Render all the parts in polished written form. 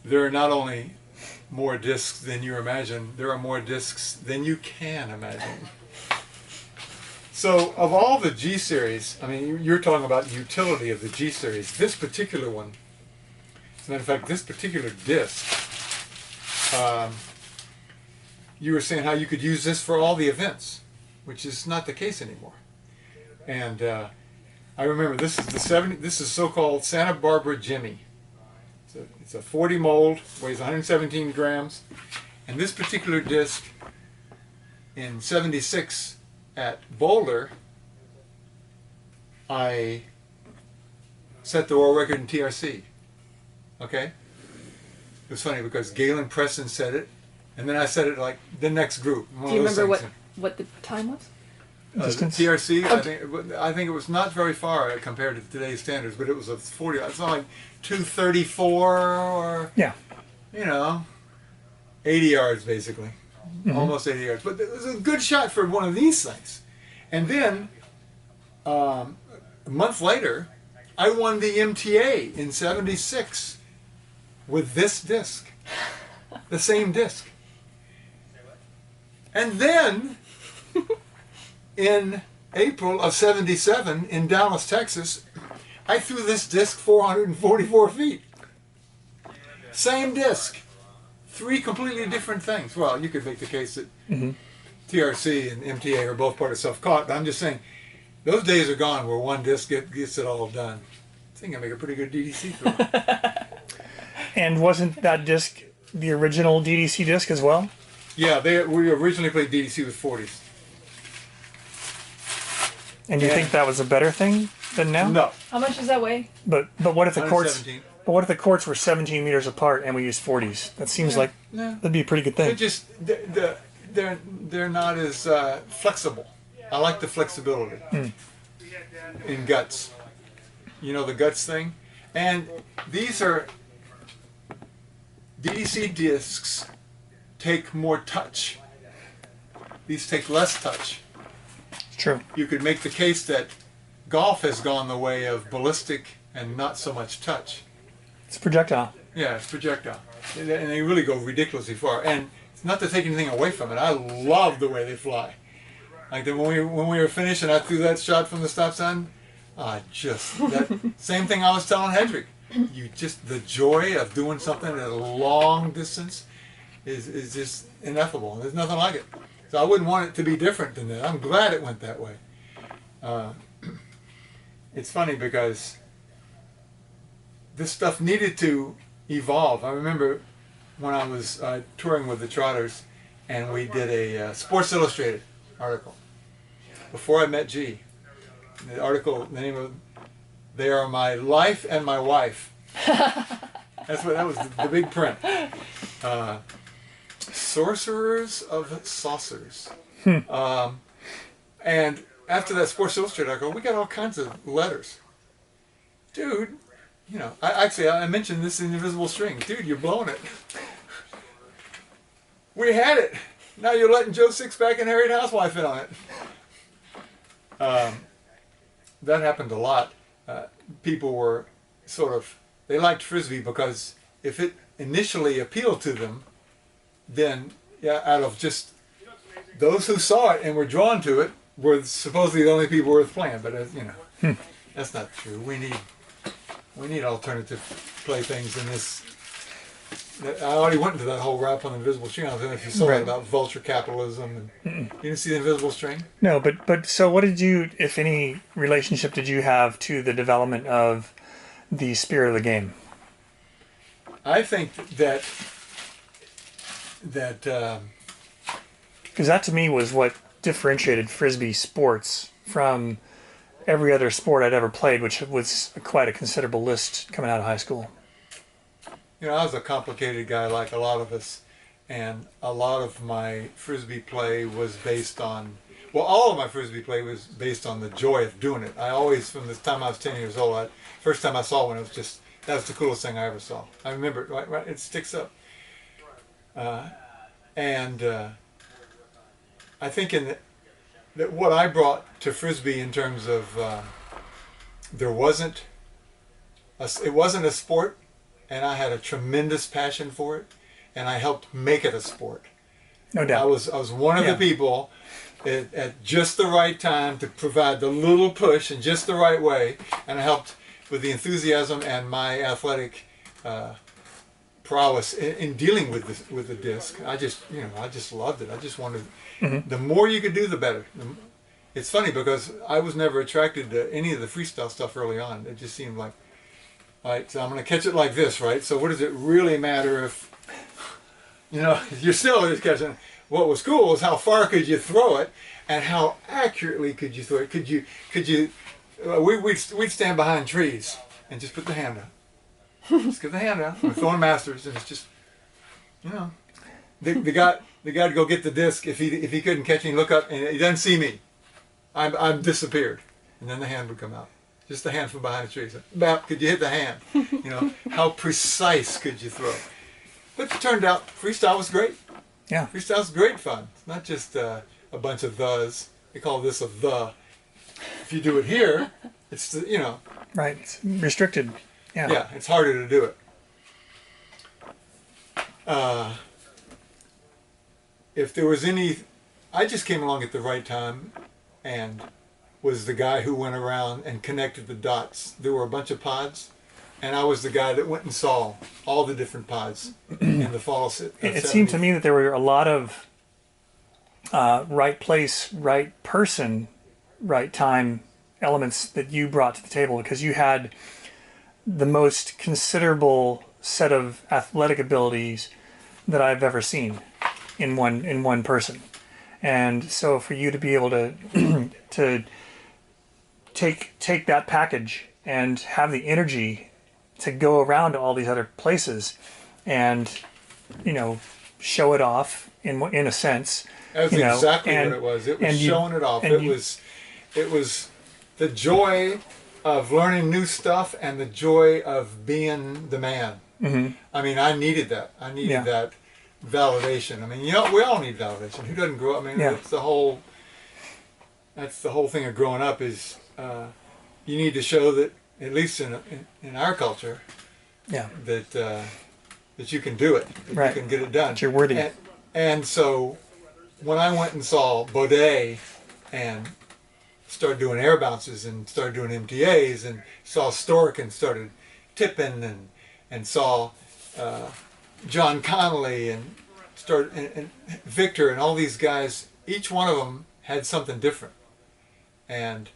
there are not only more discs than you imagine, there are more discs than you can imagine. So of all the G series, I mean, you're talking about the utility of the G series. This particular one, as a matter of fact, this particular disc, you were saying how you could use this for all the events, which is not the case anymore. And I remember this is this is so-called Santa Barbara Jimmy. It's a 40 mold, weighs 117 grams, and this particular disc in '76 at Boulder, I set the world record in TRC. Okay? It was funny because Galen Preston said it, and then I said it like the next group. Do you remember what the time was? TRC, I think it was not very far compared to today's standards, but it was a 40. It's not like 234 or, yeah, you know, 80 yards basically. Almost 80 yards. But it was a good shot for one of these things. And then, a month later, I won the MTA in '76 with this disc. The same disc. And then, in April of '77 in Dallas, Texas, I threw this disc 444 feet. Same disc. Three completely different things. Well, you could make the case that TRC and MTA are both part of self-caught, but I'm just saying, those days are gone where one disc gets it all done. I think I make a pretty good DDC throw. And wasn't that disc the original DDC disc as well? Yeah, we originally played DDC with 40s. And you think that was a better thing than now? No. How much does that weigh? But what if the courts? 117. But what if the courts were 17 meters apart and we used 40s? That seems like that'd be a pretty good thing. They're not as flexible. I like the flexibility in guts. You know the guts thing, and these are DDC discs take more touch. These take less touch. It's true. You could make the case that golf has gone the way of ballistic and not so much touch. It's projectile. Yeah, it's projectile. And they really go ridiculously far. And it's not to take anything away from it. I love the way they fly. Like when we were finished and I threw that shot from the stop sign, that same thing I was telling Hedrick. The joy of doing something at a long distance is just ineffable. There's nothing like it. So I wouldn't want it to be different than that. I'm glad it went that way. It's funny because this stuff needed to evolve. I remember when I was touring with the Trotters and we did a Sports Illustrated article before I met G. The article, the name of "They Are My Life and My Wife." That was the big print. Sorcerers of Saucers. And after that Sports Illustrated article, we got all kinds of letters. Dude, you know, I mentioned this in Invisible String. Dude, you're blowing it. We had it. Now you're letting Joe Sixpack and Harriet Housewife in on it. That happened a lot. People were they liked Frisbee because if it initially appealed to them, then out of just those who saw it and were drawn to it were supposedly the only people worth playing. But that's not true. We need alternative playthings in this. I already went into that whole rap on the Invisible String. I don't know if you saw it about vulture capitalism. And you didn't see the Invisible String? No, but so what did you, if any, relationship did you have to the development of the spirit of the game? I think that because that to me was what differentiated Frisbee sports from every other sport I'd ever played, which was quite a considerable list coming out of high school. You know, I was a complicated guy like a lot of us, and a lot of my Frisbee play was based on, all of my Frisbee play was based on the joy of doing it. I always, from the time I was 10 years old, first time I saw one, that was the coolest thing I ever saw. I remember it, right, it sticks up. I think that what I brought to Frisbee in terms of, it wasn't a sport, it was a and I had a tremendous passion for it, and I helped make it a sport. No doubt. I was one of the people at just the right time to provide the little push in just the right way, and I helped with the enthusiasm and my athletic prowess in dealing with the disc. I just loved it. I just wanted the more you could do, the better. It's funny because I was never attracted to any of the freestyle stuff early on. It just seemed like, all right, so I'm going to catch it like this, right? So what does it really matter if, you're still just catching. What was cool was how far could you throw it and how accurately could you throw it. We'd stand behind trees and just put the hand out. Just give the hand out. We're throwing masters, and it's just, the guy to go get the disc. If he couldn't catch me, look up and he doesn't see me. I'm disappeared, and then the hand would come out. Just the hand from behind the trees. Bap, could you hit the hand? How precise could you throw? But it turned out freestyle was great. Yeah. Freestyle's great fun. It's not just a bunch of thes. They call this a the. If you do it here, it's Right. It's restricted. Yeah. Yeah, it's harder to do it. If there was any, I just came along at the right time, and was the guy who went around and connected the dots. There were a bunch of pods, and I was the guy that went and saw all the different pods in the fall of It seemed to me that there were a lot of right place, right person, right time elements that you brought to the table, because you had the most considerable set of athletic abilities that I've ever seen in one person. And so for you to be able to to take that package and have the energy to go around to all these other places and show it off in a sense. That's exactly what it was. It was showing it off. It was the joy of learning new stuff and the joy of being the man. Mm-hmm. I mean, I needed that. I needed that validation. I mean, we all need validation. Who doesn't grow up? I mean, that's the whole thing of growing up is you need to show that, at least in our culture, that you can do it, that you can get it done. That you're worthy. And so when I went and saw Baudet and started doing air bounces and started doing MTAs and saw Stork and started tipping and saw John Connolly and Victor and all these guys, each one of them had something different. And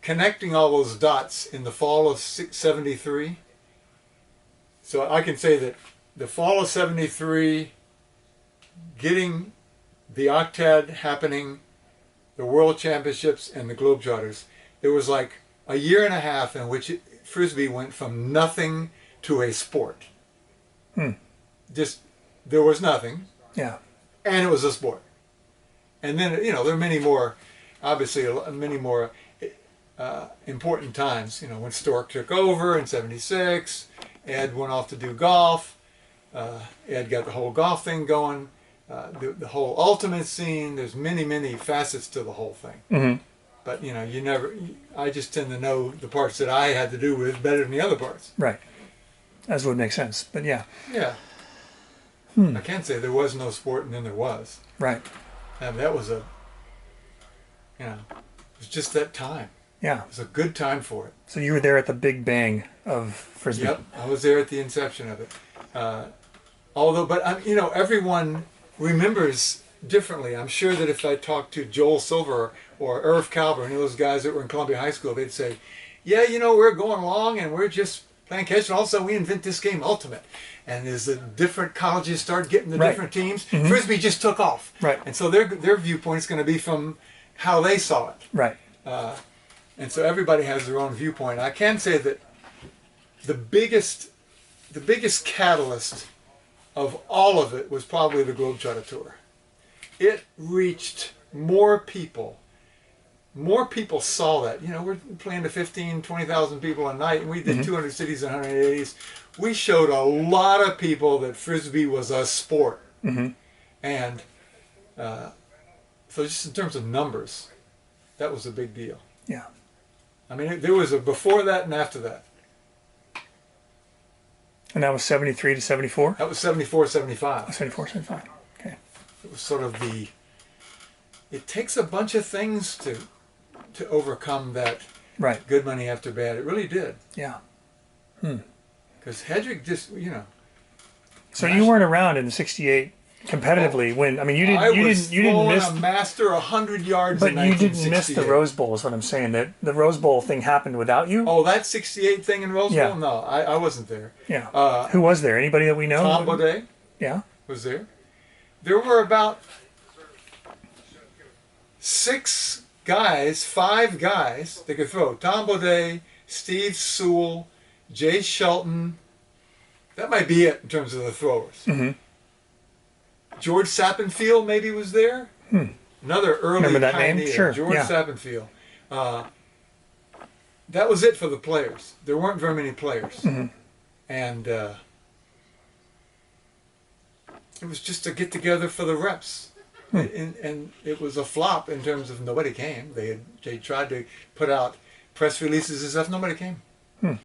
connecting all those dots in the fall of '73, so I can say that the fall of '73, getting the Octad happening, the World Championships and the Globetrotters, there was like a year and a half in which Frisbee went from nothing to a sport. Just, there was nothing. Yeah. And it was a sport. And then, there are many more, obviously, many more important times. When Stork took over in '76, Ed went off to do golf. Ed got the whole golf thing going. The whole ultimate scene, there's many facets to the whole thing. Mm-hmm. But, I just tend to know the parts that I had to do with better than the other parts. Right. As would make sense, but yeah. Yeah. I can't say there was no sport and then there was. Right. And that was it was just that time. Yeah. It was a good time for it. So you were there at the big bang of Frisbee. Yep, I was there at the inception of it. Everyone remembers differently. I'm sure that if I talked to Joel Silver or Irv Calver, any of those guys that were in Columbia High School, they'd say, we're going along and we're just playing catch, and all of a sudden we invent this game, Ultimate. And as the different colleges start getting the different teams, Frisbee just took off. Right. And so their viewpoint is going to be from how they saw it. Right. And so everybody has their own viewpoint. I can say that the biggest catalyst of all of it was probably the Globetrotter Tour. It reached more people. More people saw that. We're playing to 15, 20,000 people a night, and we did 200 cities in 100 days. We showed a lot of people that Frisbee was a sport. Mm-hmm. And so just in terms of numbers, that was a big deal. Yeah. I mean, there was a before that and after that. And that was 73 to 74? That was 74, 75. 74, 75. Okay. It was sort of the. It takes a bunch of things to overcome that Right. good money after bad. It really did. Yeah. Because Hedrick just, So you weren't around in '68 competitively when, I mean, you didn't miss a master 100 yards but in you didn't miss the 1968. Rose Bowl is what I'm saying. That the Rose Bowl thing happened without you? Oh, that 68 thing in Roseville? Yeah. No, I wasn't there. Yeah. Who was there? Anybody that we know? Tom Baudet Yeah. was there. There were about 5 guys that could throw. Tom Baudet, Steve Sewell, Jay Shelton. That might be it in terms of the throwers. Mm-hmm. George Sappenfield maybe was there. Another early Remember that pioneer. name? Sure. George Yeah. Sappenfield. That was it for the players. There weren't very many players. Mm-hmm. And it was just a get together for the reps. And it was a flop in terms of nobody came. They tried to put out press releases and stuff. Nobody came.